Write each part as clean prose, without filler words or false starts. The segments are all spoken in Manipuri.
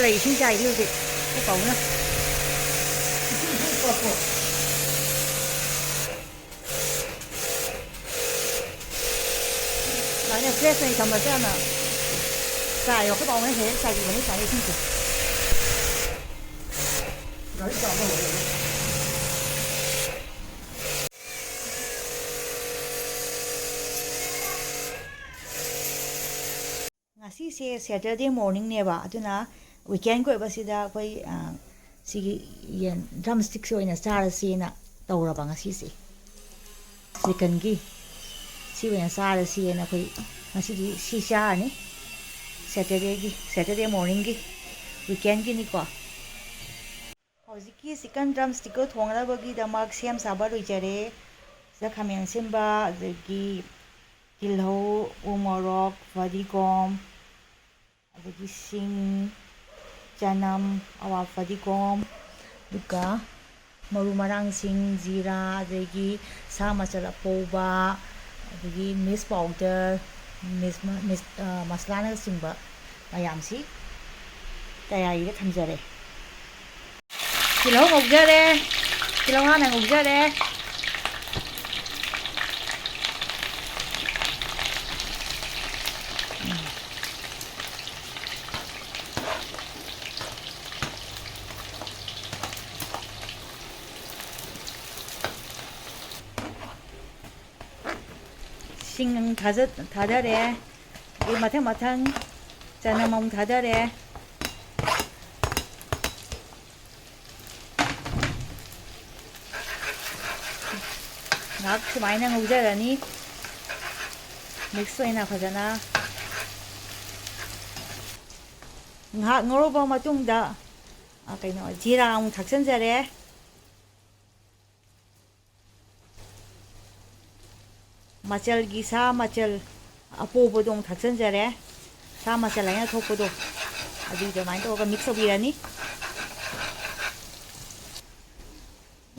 ꯂꯩ ꯏꯁꯤꯡ ꯆꯥꯏꯗꯤ ꯍꯧꯖꯤꯛ ꯀꯧꯅ ꯁꯨꯃꯥꯏꯅ ꯐ꯭ꯔꯦꯁ ꯑꯣꯏꯅ ꯊꯝꯕꯁꯦ ꯌꯥꯝꯅ ꯆꯥꯏꯌꯣ ꯑꯩꯈꯣꯏ ꯄꯥꯎꯅ ꯍꯦꯛ ꯆꯥꯏꯕꯤꯕꯅꯤ ꯁꯨꯃꯥꯏꯅ ꯏꯁꯤꯡꯁꯦ ꯉꯁꯤꯁꯦ ꯁꯦꯇꯔꯗꯦ ꯃꯣꯔꯅꯤꯡꯅꯦꯕ ꯑꯗꯨꯅ ꯋꯤꯀꯦꯟꯒꯤ ꯑꯣꯏꯕꯁꯤꯗ ꯑꯩꯈꯣꯏ ꯁꯤꯒꯤ ꯌꯦꯟ ꯗ꯭ꯔꯝ ꯁ꯭ꯇꯤꯛꯁꯦ ꯑꯣꯏꯅ ꯆꯥꯔꯁꯦꯅ ꯇꯧꯔꯕ ꯉꯁꯤꯁꯦ ꯆꯤꯀꯟꯒꯤ ꯁꯤ ꯑꯣꯏꯅ ꯆꯥꯔꯁꯦꯅ ꯑꯩꯈꯣꯏ ꯉꯁꯤꯗꯤ ꯁꯤ ꯆꯥꯔꯅꯤ ꯁꯦꯇꯔꯗꯦ ꯃꯣꯔꯅꯤꯡꯒꯤ ꯋꯤꯀꯦꯟꯒꯤꯅꯤꯀꯣ ꯍꯧꯖꯤꯛꯀꯤ ꯆꯤꯀꯟ ꯗ꯭ꯔꯝ ꯁ꯭ꯇꯤꯛꯇꯣ ꯊꯣꯡꯅꯕꯒꯤꯗꯃꯛ ꯁꯦꯝ ꯁꯥꯕ ꯂꯣꯏꯖꯔꯦ ꯁꯤꯗ ꯈꯥꯃꯦꯟ ꯑꯁꯤꯟꯕ ꯑꯗꯒꯤ ꯇꯤꯜꯍꯧ ꯎ ꯃꯣꯔꯣꯛ ꯐꯗꯤꯒꯣꯝ ꯑꯗꯒꯤ ꯁꯤꯡ ꯆꯅꯝ ꯑꯋꯥ ꯐꯗꯤꯒꯣꯝ ꯑꯗꯨꯒ ꯃꯔꯨ ꯃꯔꯥꯡꯁꯤꯡ ꯖꯤꯔꯥ ꯑꯗꯒꯤ ꯁꯥ ꯃꯆꯜ ꯑꯄꯧꯕ ꯑꯗꯒꯤ ꯃꯤꯁ ꯄꯥꯎꯗꯔ ꯃꯁꯂꯥꯅꯆꯤꯡꯕ ꯃꯌꯥꯝꯁꯤ ꯇꯌꯥꯔꯤꯗ ꯊꯝꯖꯔꯦ ꯇꯤꯜꯍꯧ ꯉꯧꯖꯔꯦ ꯇꯤꯜꯍꯧ ꯍꯥꯟꯅ ꯉꯧꯖꯔꯦ ꯁꯤꯡ ꯊꯥꯗꯔꯦ ꯑꯗꯩ ꯃꯊꯪ ꯃꯊꯪ ꯆꯅꯝ ꯑꯃꯨꯛ ꯊꯥꯗꯔꯦ ꯉꯥꯏꯍꯥꯛ ꯁꯨꯃꯥꯏꯅ ꯉꯧꯖꯔꯅꯤ ꯃꯤꯛꯁ ꯑꯣꯏꯅ ꯐꯖꯅ ꯉꯥꯏꯍꯥꯛ ꯉꯧꯔꯕ ꯃꯇꯨꯡꯗ ꯖꯤꯔꯥ ꯑꯃꯨꯛ ꯊꯥꯛꯆꯤꯟꯖꯔꯦ ꯃꯆꯜꯒꯤ ꯁꯥ ꯃꯆꯜ ꯑꯄꯧꯕꯗꯣ ꯑꯃꯨꯛ ꯊꯥꯛꯆꯤꯟꯖꯔꯦ ꯁꯥ ꯃꯆꯜ ꯍꯥꯏꯅ ꯊꯣꯛꯄꯗꯣ ꯑꯗꯨ ꯑꯗꯨꯃꯥꯏꯅ ꯇꯧꯔꯒ ꯃꯤꯛꯁ ꯇꯧꯕꯤꯔꯅꯤ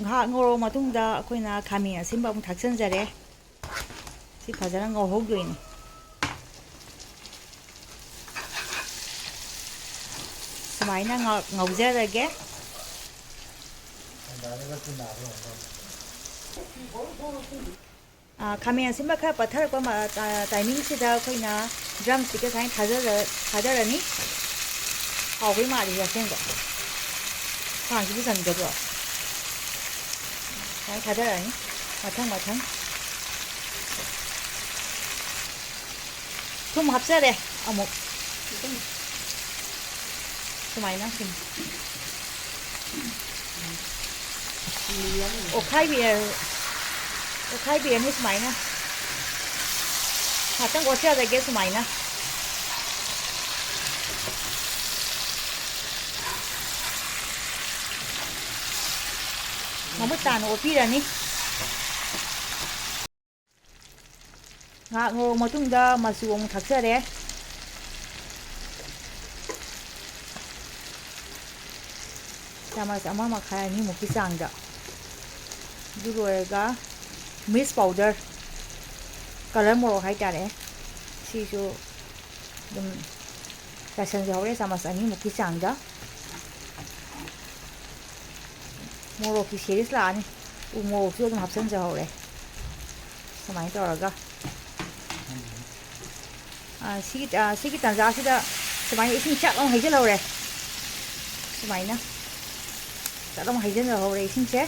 ꯉꯥꯏꯍꯥꯛ ꯉꯧꯔꯕ ꯃꯇꯨꯡꯗ ꯑꯩꯈꯣꯏꯅ ꯈꯥꯃꯦꯟ ꯑꯁꯤꯟꯕ ꯑꯃꯨꯛ ꯊꯥꯛꯆꯤꯟꯖꯔꯦ ꯁꯤ ꯐꯖꯅ ꯉꯧꯍꯧꯗꯣꯏꯅꯤ ꯁꯨꯃꯥꯏꯅ ꯉꯧꯖꯔꯒꯦ ꯈꯥꯃꯦꯟ ꯑꯁꯤꯟꯕ ꯈꯔ ꯄꯠꯊꯔꯛꯄ ꯇꯥꯏꯃꯤꯡꯁꯤꯗ ꯑꯩꯈꯣꯏꯅ ꯗ꯭ꯔꯝ ꯁ꯭ꯇꯤꯛꯀ ꯁꯨꯃꯥꯏꯅ ꯊꯥꯗꯔꯅꯤ ꯍꯥꯎꯕꯩ ꯃꯥꯜꯂꯤ ꯑꯁꯦꯡꯕ ꯈꯥꯡꯁꯤꯕꯨ ꯆꯟꯒꯗ꯭ꯔꯣ ꯁꯨꯃꯥꯏꯅ ꯊꯥꯗꯔꯅꯤ ꯃꯊꯪ ꯃꯊꯪ ꯊꯨꯝ ꯍꯥꯞꯆꯔꯦ ꯑꯃꯨꯛ ꯁꯨꯃꯥꯏꯅ ꯊꯨꯝ ꯑꯣꯠꯈꯥꯏꯕꯤꯔꯅꯤ ꯁꯨꯃꯥꯏꯅ ꯉꯥꯛꯇꯪ ꯑꯣꯠꯆꯔꯒꯦ ꯁꯨꯃꯥꯏꯅ ꯃꯃꯨꯠ ꯇꯥꯅ ꯑꯣꯠꯄꯤꯔꯅꯤ ꯉꯥꯏꯍꯥꯛ ꯉꯧꯔꯕ ꯃꯇꯨꯡꯗ ꯃꯆꯨ ꯑꯃꯨꯛ ꯊꯥꯛꯆꯔꯦ ꯆꯥꯃꯁ 1.5 2ꯃꯨꯛꯀꯤ ꯆꯥꯡꯗ ꯑꯗꯨ ꯂꯣꯏꯔꯒ ꯃꯤꯁ ꯄꯥꯎꯗꯔ ꯀꯂꯔ ꯃꯣꯔꯣꯛ ꯍꯥꯏꯇꯥꯔꯦ ꯁꯤꯁꯨ ꯑꯗꯨꯝ ꯆꯥꯏꯁꯟꯖꯍꯧꯔꯦ ꯆꯥꯃꯁ 2ꯃꯨꯛꯀꯤ ꯆꯥꯡꯗ ꯃꯣꯔꯣꯛꯀꯤ ꯁꯦꯔꯤꯁ ꯂꯥꯛꯑꯅꯤ ꯎ ꯃꯣꯔꯣꯛꯁꯨ ꯑꯗꯨꯝ ꯍꯥꯞꯆꯤꯟꯖꯍꯧꯔꯦ ꯁꯨꯃꯥꯏꯅ ꯇꯧꯔꯒ ꯁꯤꯒꯤ ꯇꯥꯟꯖꯥꯁꯤꯗ ꯁꯨꯃꯥꯏꯅ ꯏꯁꯤꯡ ꯆꯥꯛ ꯑꯃ ꯍꯩꯖꯤꯜꯍꯧꯔꯦ ꯁꯨꯃꯥꯏꯅ ꯆꯥꯛ ꯑꯃ ꯍꯩꯖꯤꯜꯍꯧꯔꯦ ꯏꯁꯤꯡꯁꯦ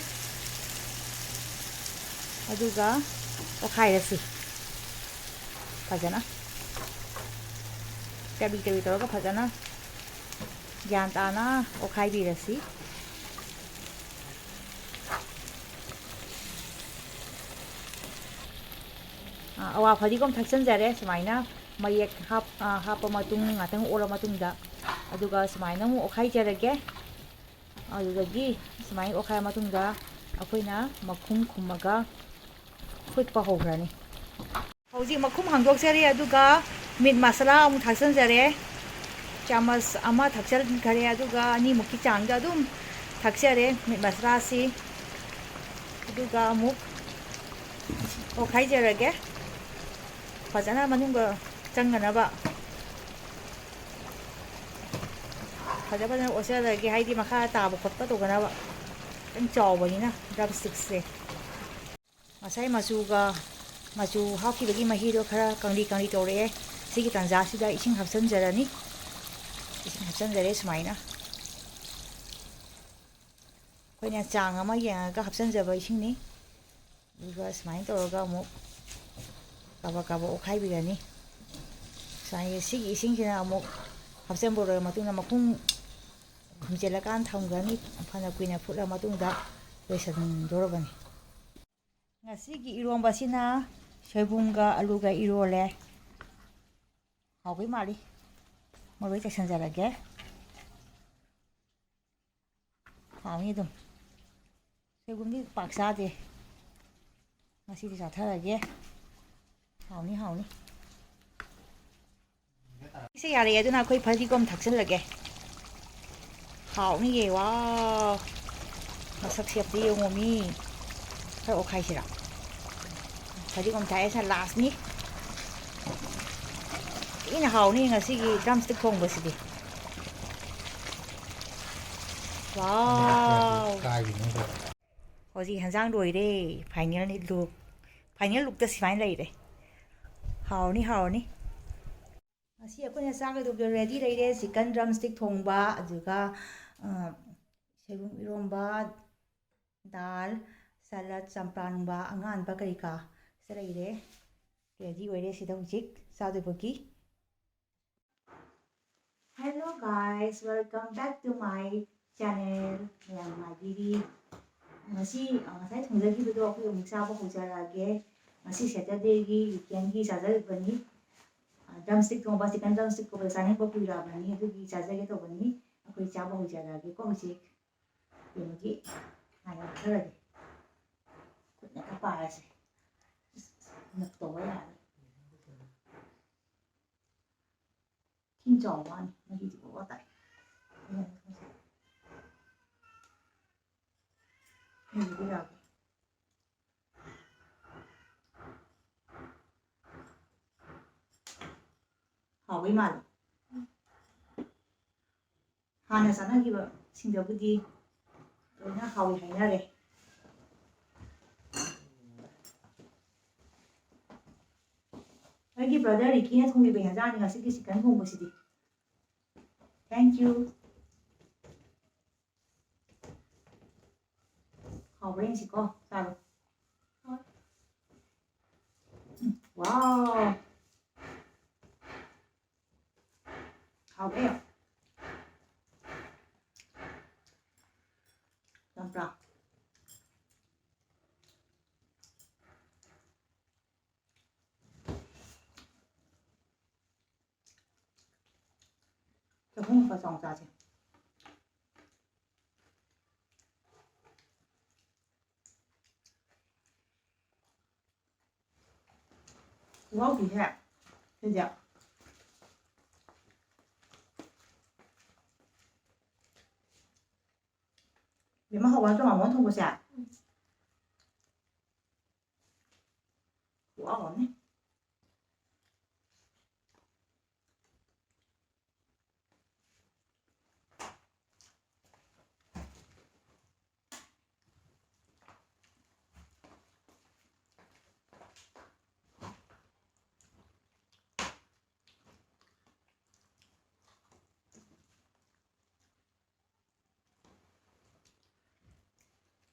ꯑꯗꯨꯒ ꯑꯣꯠꯈꯥꯏꯔꯁꯤ ꯐꯖꯅ ꯀꯕꯤ ꯇꯧꯔꯒ ꯐꯖꯅ ꯒ꯭ꯌꯥꯟ ꯇꯥꯅ ꯑꯣꯠꯈꯥꯏꯕꯤꯔꯁꯤ ꯑꯋꯥ ꯐꯗꯤꯒꯣꯝ ꯊꯥꯛꯆꯤꯟꯖꯔꯦ ꯁꯨꯃꯥꯏꯅ ꯃꯌꯦꯛ ꯍꯥꯞꯄ ꯃꯇꯨꯡ ꯉꯥꯛꯇꯪ ꯑꯣꯠꯂ ꯃꯇꯨꯡꯗ ꯑꯗꯨꯒ ꯁꯨꯃꯥꯏꯅ ꯑꯃꯨꯛ ꯑꯣꯠꯈꯥꯏꯖꯔꯒꯦ ꯑꯗꯨꯗꯒꯤ ꯁꯨꯃꯥꯏꯅ ꯑꯣꯠꯈꯥꯏꯔ ꯃꯇꯨꯡꯗ ꯑꯩꯈꯣꯏꯅ ꯃꯈꯨꯝ ꯈꯨꯝꯃꯒ ꯐꯨꯠꯄ ꯍꯧꯈ꯭ꯔꯅꯤ ꯍꯧꯖꯤꯛ ꯃꯈꯨꯝ ꯍꯥꯡꯗꯣꯛꯆꯔꯤ ꯑꯗꯨꯒ ꯃꯤꯠ ꯃꯁꯥꯂꯥ ꯑꯃꯨꯛ ꯊꯥꯛꯆꯤꯟꯖꯔꯦ ꯆꯥꯃꯁ 1 ꯊꯥꯛꯆꯤꯟꯈꯔꯦ ꯑꯗꯨꯒ 2ꯃꯨꯛꯀꯤ ꯆꯥꯡꯗ ꯑꯗꯨꯝ ꯊꯥꯛꯆꯔꯦ ꯃꯤꯠ ꯃꯁꯥꯂꯥꯁꯤ ꯑꯗꯨꯒ ꯑꯃꯨꯛ ꯑꯣꯠꯈꯥꯏꯖꯔꯒꯦ ꯐꯖꯅ ꯃꯅꯨꯡꯗ ꯆꯪꯅꯅꯕ ꯐꯖꯅ ꯑꯣꯠꯆꯔꯒꯦ ꯍꯥꯏꯗꯤ ꯃꯈꯥ ꯇꯥꯕ ꯈꯣꯠꯄ ꯇꯧꯒꯅꯕ ꯈꯤꯇꯪ ꯆꯥꯎꯕꯅꯤꯅ ꯗ꯭ꯔꯝ ꯁ꯭ꯇꯤꯛꯁꯦ ꯉꯁꯥꯏ ꯃꯆꯨ ꯍꯥꯞꯈꯤꯕꯒꯤ ꯃꯍꯤꯗꯣ ꯈꯔ ꯀꯪꯂꯤ ꯇꯧꯔꯛꯑꯦ ꯁꯤꯒꯤ ꯇꯥꯟꯖꯥꯁꯤꯗ ꯏꯁꯤꯡ ꯍꯥꯞꯆꯤꯟꯖꯔꯅꯤ ꯏꯁꯤꯡ ꯍꯥꯞꯆꯤꯟꯖꯔꯦ ꯁꯨꯃꯥꯏꯅ ꯑꯩꯈꯣꯏꯅ ꯆꯥꯡ ꯑꯃ ꯌꯦꯡꯉꯒ ꯍꯥꯞꯆꯤꯟꯖꯕ ꯏꯁꯤꯡꯅꯤ ꯑꯗꯨꯒ ꯁꯨꯃꯥꯏꯅ ꯇꯧꯔꯒ ꯑꯃꯨꯛ ꯀꯥꯕꯛ ꯑꯣꯠꯈꯥꯏꯕꯤꯔꯅꯤ ꯉꯁꯥꯏꯒꯤ ꯁꯤꯒꯤ ꯏꯁꯤꯡꯁꯤꯅ ꯑꯃꯨꯛ ꯍꯥꯞꯆꯤꯟꯕ ꯂꯣꯏꯔꯕ ꯃꯇꯨꯡꯗ ꯃꯈꯨꯝ ꯈꯨꯝꯖꯤꯜꯂꯀꯥꯟꯗ ꯊꯝꯒꯅꯤ ꯐꯅ ꯀꯨꯏꯅ ꯐꯨꯠꯂ ꯃꯇꯨꯡꯗ ꯂꯣꯏꯁꯤꯟꯗꯧꯔꯕꯅꯤ ꯉꯁꯤꯒꯤ ꯏꯔꯣꯝꯕꯁꯤꯅ ꯁꯣꯏꯕꯨꯝꯒ ꯑꯂꯨꯒ ꯏꯔꯣꯜꯂꯦ ꯍꯥꯎꯕꯩ ꯃꯥꯜꯂꯤ ꯃꯔꯣꯏ ꯆꯥꯏꯁꯤꯟꯖꯔꯒꯦ ꯍꯥꯎꯅꯤ ꯑꯗꯨꯝ ꯁꯣꯏꯕꯨꯝꯗꯤ ꯄꯥꯛ ꯆꯥꯗꯦ ꯉꯁꯤꯗꯤ ꯆꯥꯊꯔꯒꯦ ꯍꯥꯎꯅꯤ ꯁꯤ ꯌꯥꯔꯦ ꯑꯗꯨꯅ ꯑꯩꯈꯣꯏ ꯐꯗꯤꯒꯣꯝ ꯊꯥꯛꯆꯤꯜꯂꯒꯦ ꯍꯥꯎꯅꯤꯌꯦ ꯋꯥꯎ ꯃꯁꯛꯁꯦ ꯑꯝꯇ ꯌꯦꯡꯉꯣ ꯃꯤ ꯈꯔ ꯑꯣꯠꯈꯥꯏꯁꯤꯔꯥ ꯐꯗꯤꯒꯣꯝ ꯊꯥꯛꯑꯦꯁꯤꯅ ꯂꯥꯁꯅꯤ ꯊꯤꯅ ꯍꯥꯎꯅꯤ ꯉꯁꯤꯒꯤ ꯗ꯭ꯔꯝ ꯁ꯭ꯇꯤꯛ ꯊꯣꯡꯕꯁꯤꯗꯤ ꯋꯥꯎ ꯍꯧꯖꯤꯛ ꯍꯦꯟꯖꯥꯡ ꯂꯣꯏꯔꯦ ꯐꯥꯏꯅꯦꯜ ꯂꯨꯛꯇ ꯁꯨꯃꯥꯏꯅ ꯂꯩꯔꯦ ꯍꯥꯎꯔꯅꯤ ꯉꯁꯤ ꯑꯩꯈꯣꯏꯅ ꯆꯥꯒꯗꯧꯕꯗꯣ ꯔꯦꯗꯤ ꯂꯩꯔꯦ ꯆꯤꯀꯟ ꯗ꯭ꯔꯝ ꯁ꯭ꯇꯤꯛ ꯊꯣꯡꯕ ꯑꯗꯨꯒ ꯁꯣꯏꯕꯨꯝ ꯏꯔꯣꯝꯕ ꯗꯥꯜ ꯁꯂꯠ ꯆꯝꯄ꯭ꯔꯥꯒꯨꯝꯕ ꯑꯉꯥꯟꯕ ꯀꯩꯀꯥ ꯁꯤꯗ ꯂꯩꯔꯦ ꯔꯦꯗꯤ ꯑꯣꯏꯔꯦ ꯁꯤꯗ ꯍꯧꯖꯤꯛ ꯆꯥꯗꯧꯕꯒꯤ hello guys welcome back to my channel ꯃꯌꯥꯝ ꯅꯨꯡꯉꯥꯏꯕꯤꯔꯤ ꯉꯁꯥꯏ ꯊꯣꯡꯖꯈꯤꯕꯗꯣ ꯑꯩꯈꯣꯏ ꯑꯃꯨꯛ ꯆꯥꯕ ꯍꯧꯖꯔꯛꯑꯒꯦ ꯉꯁꯤ ꯁꯦꯇꯔꯗꯦꯒꯤ ꯋꯤꯀꯦꯟꯒꯤ ꯆꯥꯖꯔꯤꯕꯅꯤ ꯗ꯭ꯔꯝ ꯁ꯭ꯇꯤꯛ ꯊꯣꯡꯕ ꯆꯤꯀꯟ ꯗ꯭ꯔꯝ ꯁ꯭ꯇꯤꯛ ꯊꯣꯡꯕ ꯆꯥꯅꯤꯡꯕ ꯀꯨꯏꯔꯛꯑꯕꯅꯤ ꯑꯗꯨꯒꯤ ꯆꯥꯖꯒꯦ ꯇꯧꯕꯅꯤ ꯑꯩꯈꯣꯏ ꯆꯥꯕ ꯍꯧꯖꯔꯛꯑꯒꯦꯀꯣ ꯍꯧꯖꯤꯛ ꯀꯩꯅꯣꯒꯤ ꯍꯥꯟꯅ ꯈꯨꯠꯅ ꯈꯔ ꯄꯥꯏꯔꯁꯦ ꯅꯞ ꯇꯧꯕ ꯌꯥꯔꯦ ꯊꯤꯅ ꯆꯥꯎꯕ ꯋꯥꯅꯤ ꯃꯍꯤꯗꯤ ꯋꯥ ꯇꯥꯏ ꯍꯥꯎꯕꯩ ꯃꯥꯜꯂꯤ ꯍꯥꯟꯅ ꯆꯥꯅꯈꯤꯕꯁꯤꯡꯗꯕꯨꯗꯤ ꯂꯣꯏꯅ ꯍꯥꯎꯋꯤ ꯍꯥꯏꯅꯔꯦ ꯑꯩꯒꯤ ꯕ꯭ꯔꯗꯔ ꯔꯤꯀꯤꯅ ꯊꯣꯡꯕꯤꯕ ꯍꯦꯟꯖꯥꯡꯅꯤ ꯉꯁꯤꯒꯤ ꯆꯤꯀꯟ ꯊꯣꯡꯕꯁꯤꯗꯤ ꯊꯦꯡꯛ ꯌꯨ ꯍꯥꯎꯕ꯭ꯔꯥ ꯌꯦꯡꯁꯤꯀꯣ ꯆꯥꯔꯣ ꯋꯥꯎ ꯍꯥꯎꯋꯦ ꯆꯝꯄ꯭ꯔꯥ ꯆꯍꯨꯝ ꯈꯔ ꯆꯥꯎꯅ ꯆꯥꯁꯦ ꯈꯨꯍꯥꯎꯗꯤꯅꯦ ꯁꯤꯗꯤ ꯕꯦꯝꯃ ꯍꯥꯎꯕ ꯅꯠꯇ꯭ꯔꯣ ꯃꯥꯝꯃꯣꯅ ꯊꯣꯡꯕꯁꯦ ꯈꯨꯍꯥꯎ ꯑꯃꯅꯤ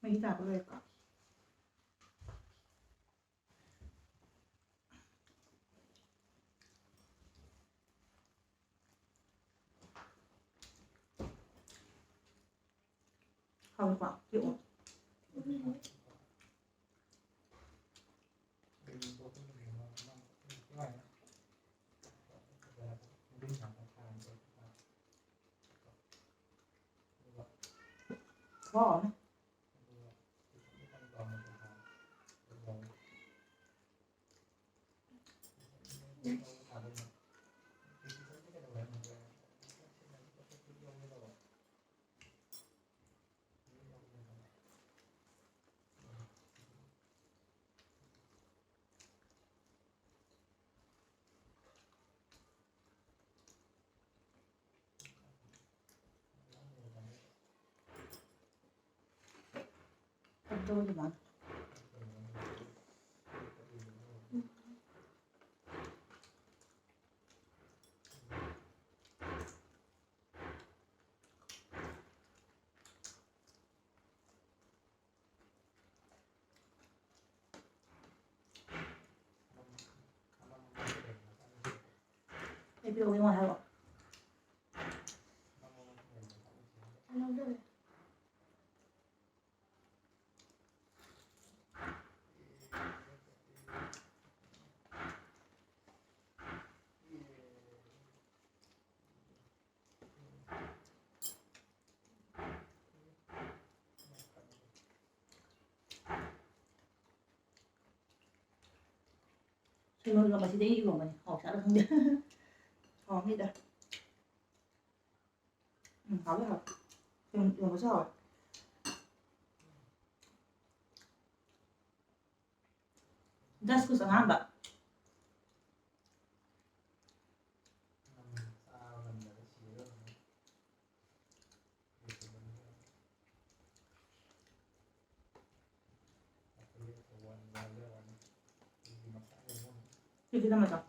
ꯃꯍꯤ ꯇꯥꯕ ꯂꯣꯏꯔꯦꯀꯣ ꯍꯥꯎꯏꯀꯣ ꯄꯤꯛꯑꯣ ꯈꯨꯍꯥꯎ ꯑꯃ 저거도 많아. Maybe we want to have Xin lỗi, mà chị đi của mình học sẽ là không biết. Hòm đi đây. Hòm cái hòm. Đừng có sao rồi. Già scusa, gamba. Kita masak.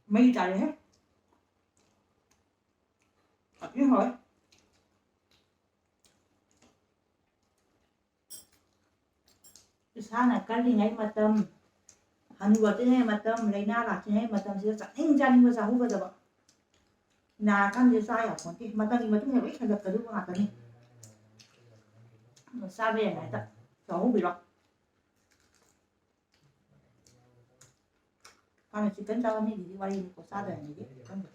Mấy trái đấy hết. Biết hỏi. Sana kali ngai matam hanuwa te ngai matam leina la te ngai matam se sa ing jani ma sa hu ga da ba na kan je sa ya kon ti matam ni matum ne wei kan da ka du ba ka ni sa be ngai ta so hu bi lo kan chicken da ni di wali ni ko sa da ni di kan da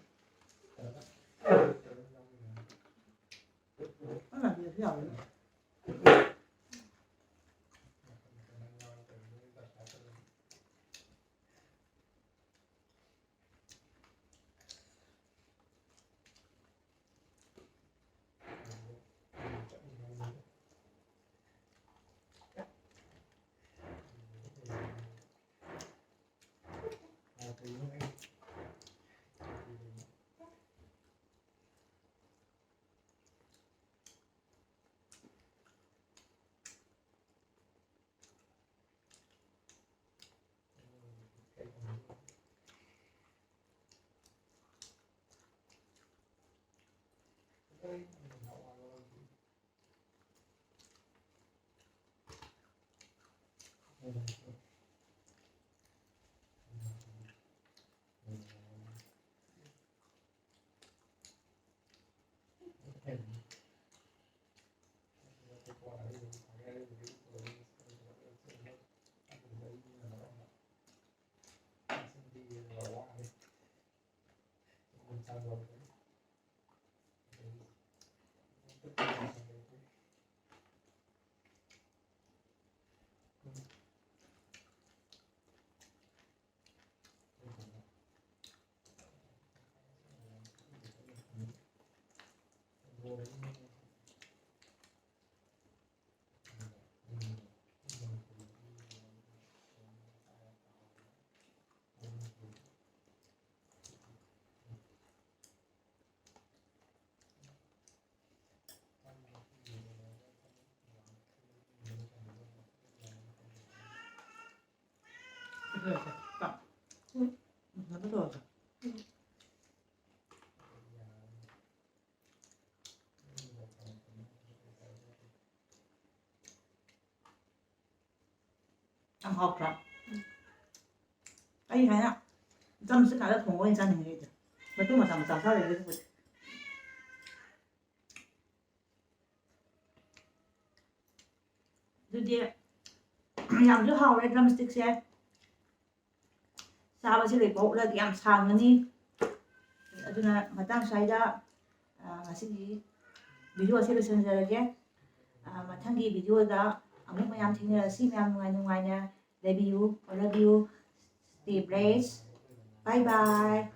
là điều hiểu rồi. Tak. Betul. Ăn học rồi. Anh thấy ạ. Dâm sẽ cả lớp thùng của dân hình này. Mà tôi mà sao để ꯑꯗꯨꯗꯤ ꯌꯥꯝꯁꯨ ꯍꯥꯎꯔꯦ ꯗ꯭ꯔꯝꯁꯇꯤꯛꯁꯦ ꯆꯥꯕꯁꯦ ꯂꯣꯏꯐꯥꯎꯂꯗꯤ ꯌꯥꯝ ꯁꯥꯡꯒꯅꯤ ꯑꯗꯨꯅ ꯃꯇꯥꯡ ꯁ꯭ꯋꯥꯏꯗ ꯉꯁꯤꯒꯤ ꯚꯤꯗꯤꯑꯣ ꯑꯁꯤ ꯂꯣꯏꯁꯤꯟꯖꯔꯒꯦ ꯃꯊꯪꯒꯤ ꯚꯤꯗꯤꯑꯣꯗ ꯑꯃꯨꯛ ꯃꯌꯥꯝ ꯊꯦꯡꯅꯔꯁꯤ ꯃꯌꯥꯝ ꯅꯨꯡꯉꯥꯏꯅ ꯂꯩꯕꯤꯌꯨ love U stay blessed bye bye